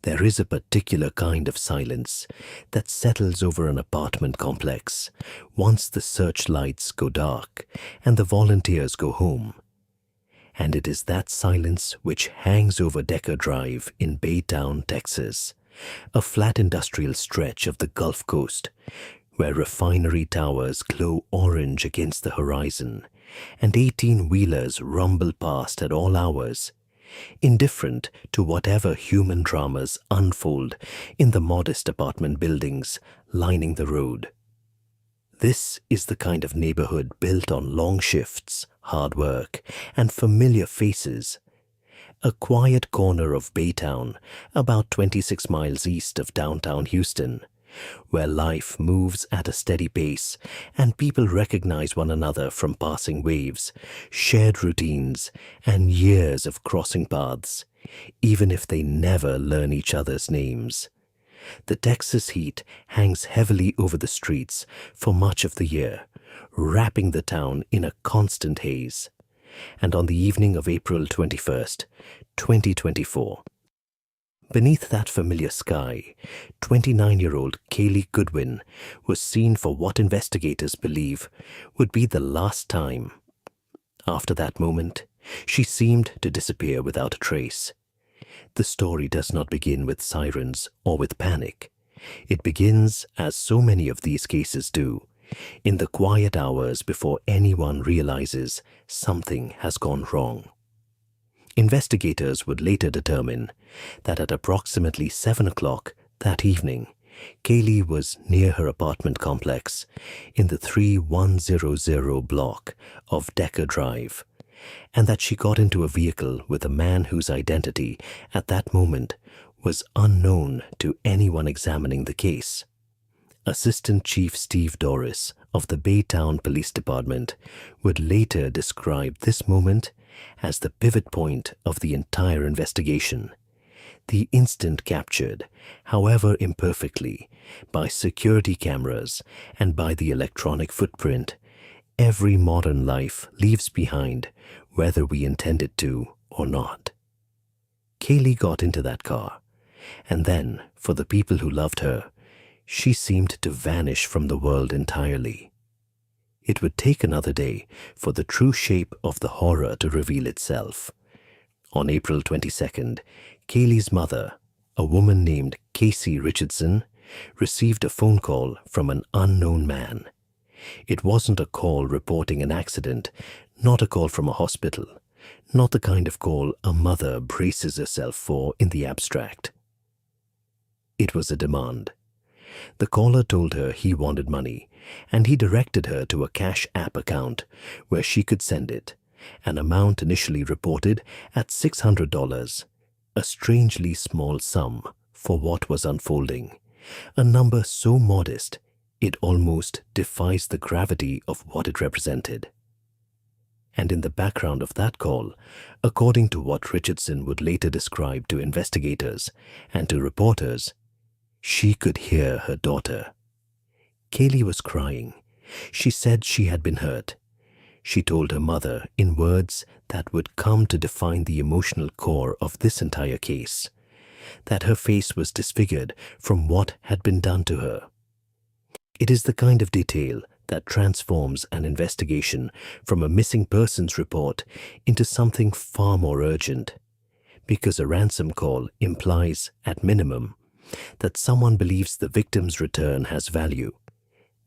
There is a particular kind of silence that settles over an apartment complex once the searchlights go dark and the volunteers go home. And it is that silence which hangs over Decker Drive in Baytown, Texas, a flat industrial stretch of the Gulf Coast, where refinery towers glow orange against the horizon and 18-wheelers rumble past at all hours, indifferent to whatever human dramas unfold in the modest apartment buildings lining the road. This is the kind of neighborhood built on long shifts, hard work, and familiar faces. A quiet corner of Baytown, about 26 miles east of downtown Houston, where life moves at a steady pace and people recognize one another from passing waves, shared routines, and years of crossing paths, even if they never learn each other's names. The Texas heat hangs heavily over the streets for much of the year, wrapping the town in a constant haze. And on the evening of April 21st, 2024, beneath that familiar sky, 29-year-old Kalie Goodwin was seen for what investigators believe would be the last time. After that moment, she seemed to disappear without a trace. The story does not begin with sirens or with panic. It begins, as so many of these cases do, in the quiet hours before anyone realizes something has gone wrong. Investigators would later determine that at approximately 7 o'clock that evening, Kalie was near her apartment complex in the 3100 block of Decker Drive, and that she got into a vehicle with a man whose identity at that moment was unknown to anyone examining the case. Assistant Chief Steve Doris of the Baytown Police Department would later describe this moment as the pivot point of the entire investigation, the instant captured, however imperfectly, by security cameras and by the electronic footprint every modern life leaves behind, whether we intend it to or not. Kalie got into that car, and then, for the people who loved her, she seemed to vanish from the world entirely. It would take another day for the true shape of the horror to reveal itself. On April 22nd, Kalie's mother, a woman named Casey Richardson, received a phone call from an unknown man. It wasn't a call reporting an accident, not a call from a hospital, not the kind of call a mother braces herself for in the abstract. It was a demand. The caller told her he wanted money, and he directed her to a Cash App account where she could send it, an amount initially reported at $600, a strangely small sum for what was unfolding, a number so modest it almost defies the gravity of what it represented. And in the background of that call, according to what Richardson would later describe to investigators and to reporters, she could hear her daughter. Kalie was crying. She said she had been hurt. She told her mother in words that would come to define the emotional core of this entire case, that her face was disfigured from what had been done to her. It is the kind of detail that transforms an investigation from a missing persons report into something far more urgent, because a ransom call implies, at minimum, that someone believes the victim's return has value,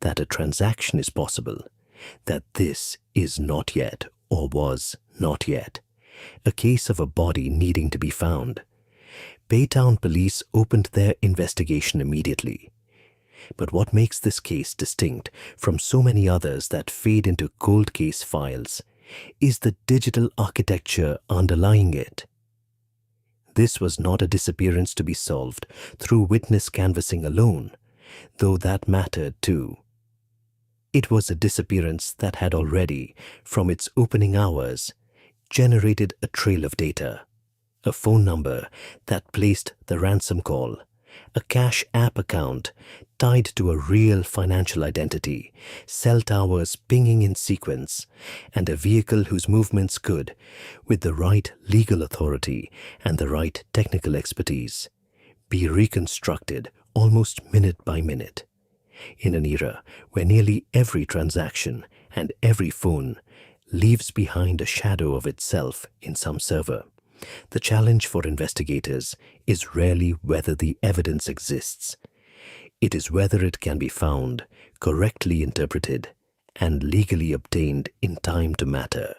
that a transaction is possible, that this is not yet, or was not yet, a case of a body needing to be found. Baytown police opened their investigation immediately. But what makes this case distinct from so many others that fade into cold case files is the digital architecture underlying it. This was not a disappearance to be solved through witness canvassing alone, though that mattered too. It was a disappearance that had already, from its opening hours, generated a trail of data, a phone number that placed the ransom call, a Cash App account tied to a real financial identity, cell towers pinging in sequence, and a vehicle whose movements could, with the right legal authority and the right technical expertise, be reconstructed almost minute by minute. In an era where nearly every transaction and every phone leaves behind a shadow of itself in some server, the challenge for investigators is rarely whether the evidence exists. It is whether it can be found, correctly interpreted, and legally obtained in time to matter.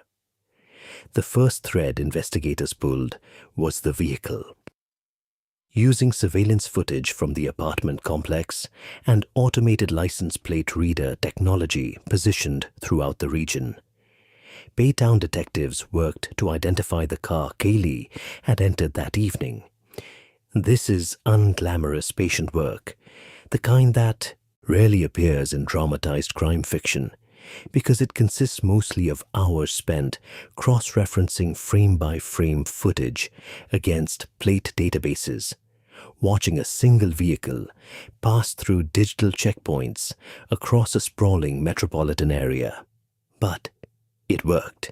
The first thread investigators pulled was the vehicle. Using surveillance footage from the apartment complex and automated license plate reader technology positioned throughout the region, Baytown detectives worked to identify the car Kalie had entered that evening. This is unglamorous patient work, the kind that rarely appears in dramatized crime fiction, because it consists mostly of hours spent cross-referencing frame-by-frame footage against plate databases, watching a single vehicle pass through digital checkpoints across a sprawling metropolitan area. But it worked.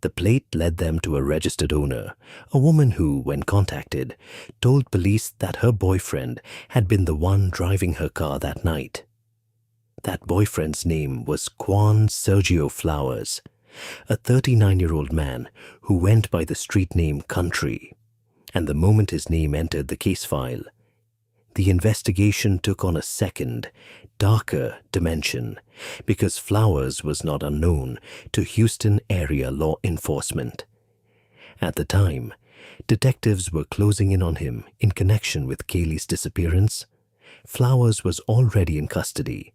The plate led them to a registered owner, a woman who, when contacted, told police that her boyfriend had been the one driving her car that night. That boyfriend's name was Juan Sergio Flowers, a 39-year-old man who went by the street name Country. And the moment his name entered the case file, the investigation took on a second, darker dimension, because Flowers was not unknown to Houston area law enforcement. At the time, detectives were closing in on him in connection with Kalie's disappearance. Flowers was already in custody,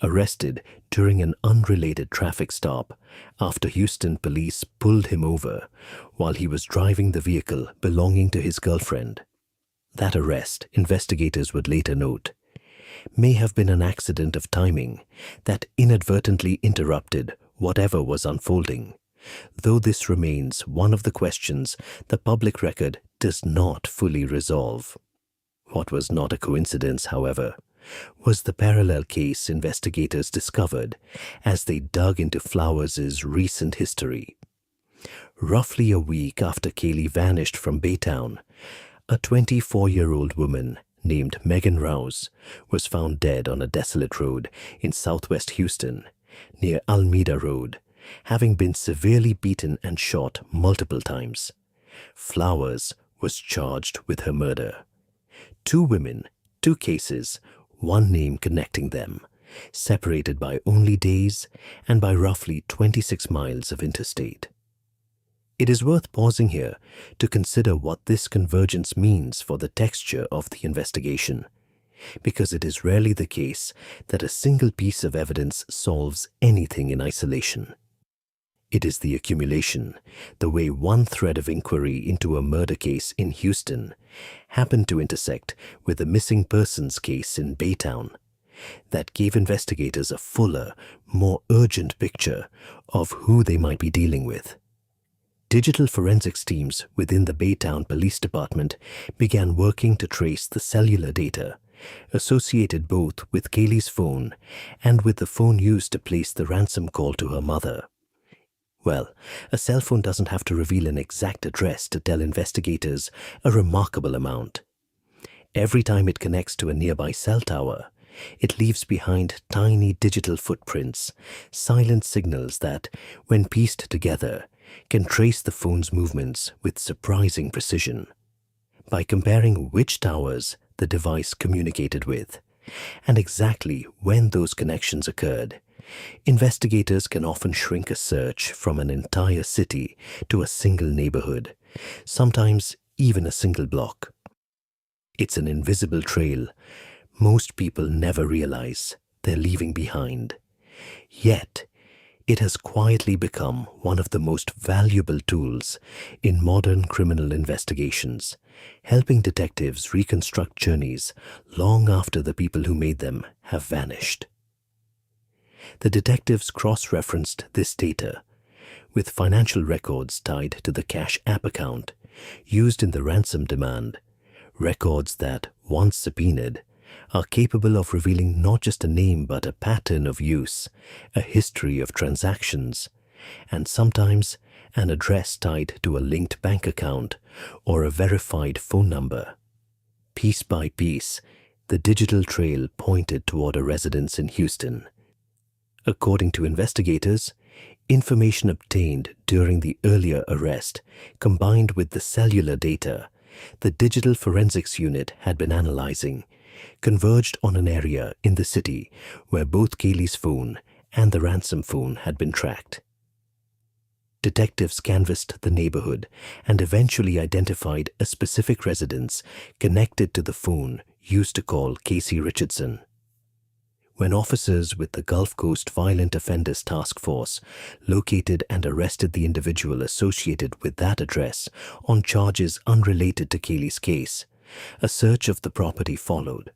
arrested during an unrelated traffic stop after Houston police pulled him over while he was driving the vehicle belonging to his girlfriend. That arrest, investigators would later note, may have been an accident of timing that inadvertently interrupted whatever was unfolding, though this remains one of the questions the public record does not fully resolve. What was not a coincidence, however, was the parallel case investigators discovered as they dug into Flowers' recent history. Roughly a week after Kalie vanished from Baytown, a 24-year-old woman named Megan Rouse was found dead on a desolate road in southwest Houston, near Alameda Road, having been severely beaten and shot multiple times. Flowers was charged with her murder. 2 women, 2 cases, 1 name connecting them, separated by only days and by roughly 26 miles of interstate. It is worth pausing here to consider what this convergence means for the texture of the investigation, because it is rarely the case that a single piece of evidence solves anything in isolation. It is the accumulation, the way one thread of inquiry into a murder case in Houston happened to intersect with a missing persons case in Baytown, that gave investigators a fuller, more urgent picture of who they might be dealing with. Digital forensics teams within the Baytown Police Department began working to trace the cellular data associated both with Kalie's phone and with the phone used to place the ransom call to her mother. Well, a cell phone doesn't have to reveal an exact address to tell investigators a remarkable amount. Every time it connects to a nearby cell tower, it leaves behind tiny digital footprints, silent signals that, when pieced together, can trace the phone's movements with surprising precision. By comparing which towers the device communicated with, and exactly when those connections occurred, investigators can often shrink a search from an entire city to a single neighborhood, sometimes even a single block. It's an invisible trail most people never realize they're leaving behind. Yet, it has quietly become one of the most valuable tools in modern criminal investigations, helping detectives reconstruct journeys long after the people who made them have vanished. The detectives cross-referenced this data with financial records tied to the Cash App account used in the ransom demand, records that, once subpoenaed, are capable of revealing not just a name but a pattern of use, a history of transactions, and sometimes an address tied to a linked bank account or a verified phone number. Piece by piece, the digital trail pointed toward a residence in Houston. According to investigators, information obtained during the earlier arrest, combined with the cellular data the digital forensics unit had been analyzing, converged on an area in the city where both Kalie's phone and the Ransom phone had been tracked. Detectives canvassed the neighborhood and eventually identified a specific residence connected to the phone used to call Casey Richardson. When officers with the Gulf Coast Violent Offenders Task Force located and arrested the individual associated with that address on charges unrelated to Kalie's case, a search of the property followed.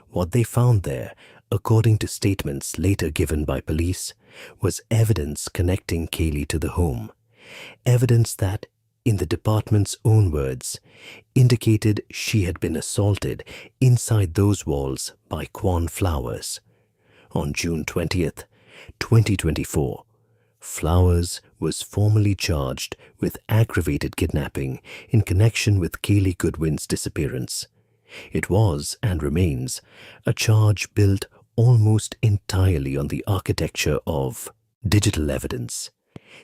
What they found there, according to statements later given by police, was evidence connecting Kalie to the home, evidence that, in the department's own words, indicated she had been assaulted inside those walls by Quan Flowers. On June 20th, 2024, Flowers was formally charged with aggravated kidnapping in connection with Kalie Goodwin's disappearance. It was, and remains, a charge built almost entirely on the architecture of digital evidence,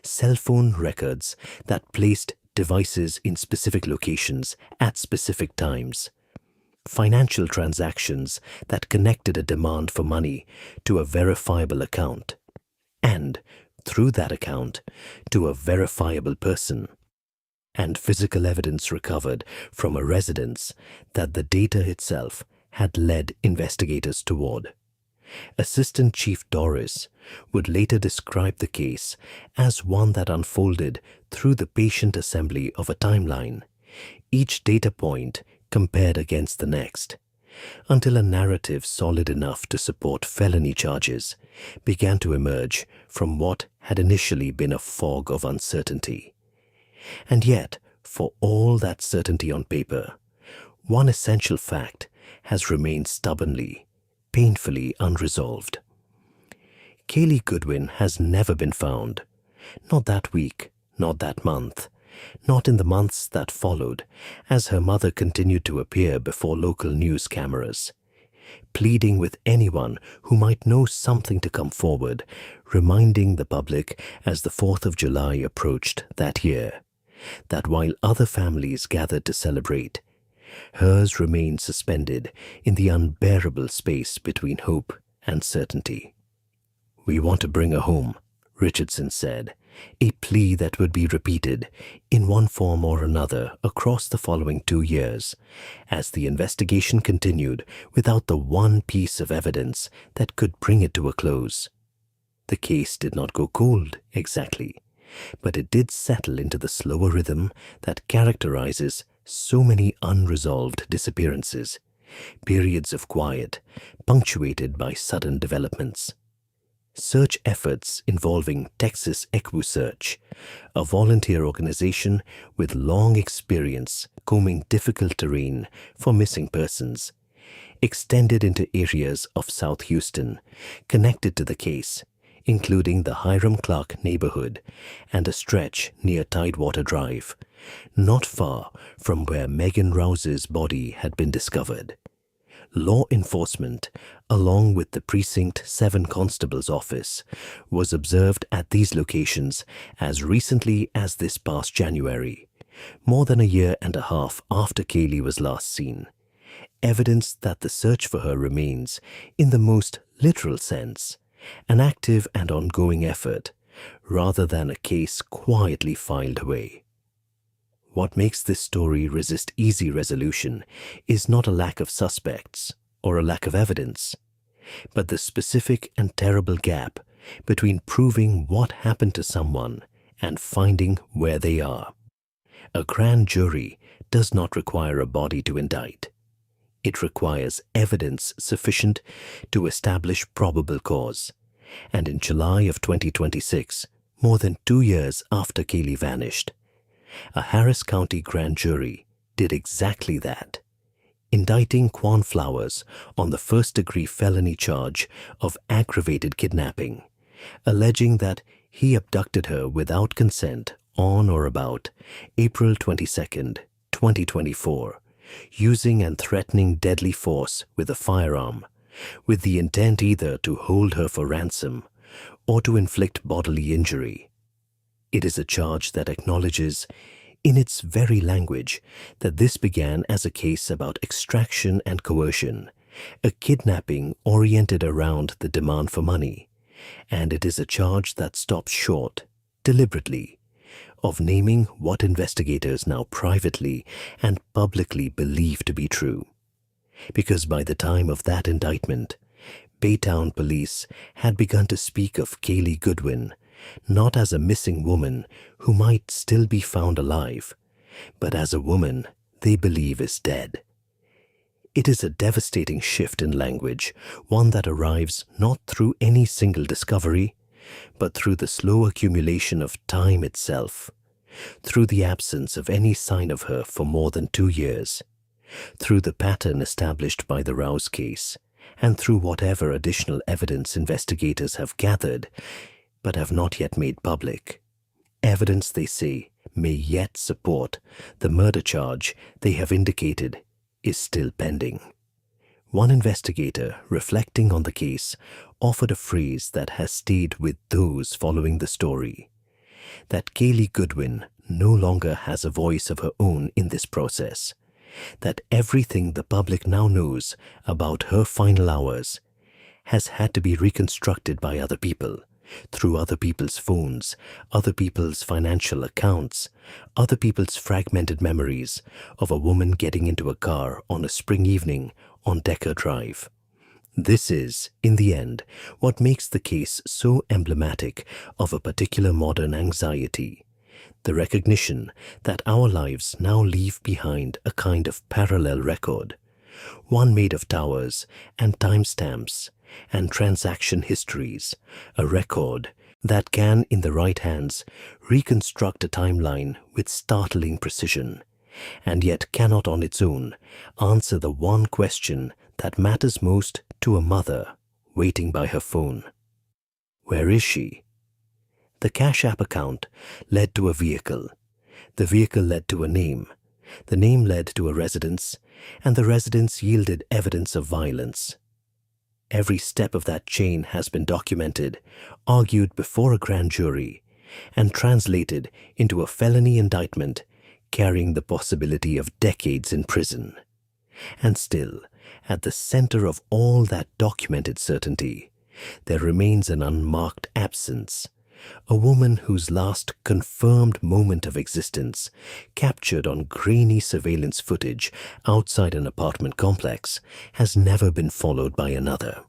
cell phone records that placed devices in specific locations at specific times, financial transactions that connected a demand for money to a verifiable account, and, through that account, to a verifiable person, and physical evidence recovered from a residence that the data itself had led investigators toward. Assistant Chief Doris would later describe the case as one that unfolded through the patient assembly of a timeline, each data point compared against the next, until a narrative solid enough to support felony charges began to emerge from what had initially been a fog of uncertainty. And yet, for all that certainty on paper, one essential fact has remained stubbornly, painfully unresolved. Kalie Goodwin has never been found, not that week, not that month, not in the months that followed, as her mother continued to appear before local news cameras, pleading with anyone who might know something to come forward, reminding the public as the 4th of July approached that year, that while other families gathered to celebrate, hers remained suspended in the unbearable space between hope and certainty. "We want to bring her home," Richardson said, a plea that would be repeated in one form or another across the following 2 years, as the investigation continued without the one piece of evidence that could bring it to a close. The case did not go cold, exactly, but it did settle into the slower rhythm that characterizes so many unresolved disappearances, periods of quiet, punctuated by sudden developments. Search efforts involving Texas EquuSearch, a volunteer organization with long experience combing difficult terrain for missing persons, extended into areas of South Houston connected to the case, including the Hiram Clark neighborhood and a stretch near Tidewater Drive, not far from where Megan Rouse's body had been discovered. Law enforcement, along with the Precinct 7 Constable's office, was observed at these locations as recently as this past January, more than a year and a half after Kalie was last seen. Evidence that the search for her remains, in the most literal sense, an active and ongoing effort, rather than a case quietly filed away. What makes this story resist easy resolution is not a lack of suspects or a lack of evidence, but the specific and terrible gap between proving what happened to someone and finding where they are. A grand jury does not require a body to indict. It requires evidence sufficient to establish probable cause. And in July of 2026, more than 2 years after Kalie vanished, a Harris County grand jury did exactly that, indicting Quan Flowers on the first-degree felony charge of aggravated kidnapping, alleging that he abducted her without consent on or about April 22, 2024, using and threatening deadly force with a firearm, with the intent either to hold her for ransom or to inflict bodily injury. It is a charge that acknowledges, in its very language, that this began as a case about extraction and coercion, a kidnapping oriented around the demand for money, and it is a charge that stops short, deliberately, of naming what investigators now privately and publicly believe to be true. Because by the time of that indictment, Baytown police had begun to speak of Kalie Goodwin not as a missing woman who might still be found alive, but as a woman they believe is dead. It is a devastating shift in language, one that arrives not through any single discovery, but through the slow accumulation of time itself, through the absence of any sign of her for more than 2 years, through the pattern established by the Rouse case, and through whatever additional evidence investigators have gathered but have not yet made public. Evidence, they say, may yet support the murder charge they have indicated is still pending. One investigator, reflecting on the case, offered a phrase that has stayed with those following the story: that Kalie Goodwin no longer has a voice of her own in this process, that everything the public now knows about her final hours has had to be reconstructed by other people, through other people's phones, other people's financial accounts, other people's fragmented memories of a woman getting into a car on a spring evening on Decker Drive. This is, in the end, what makes the case so emblematic of a particular modern anxiety: the recognition that our lives now leave behind a kind of parallel record, one made of towers and timestamps and transaction histories, a record that can, in the right hands, reconstruct a timeline with startling precision, and yet cannot on its own answer the one question that matters most to a mother waiting by her phone. Where is she? The Cash App account led to a vehicle. The vehicle led to a name. The name led to a residence, and the residence yielded evidence of violence. Every step of that chain has been documented, argued before a grand jury, and translated into a felony indictment carrying the possibility of decades in prison. And still, at the center of all that documented certainty, there remains an unmarked absence: a woman whose last confirmed moment of existence, captured on grainy surveillance footage outside an apartment complex, has never been followed by another.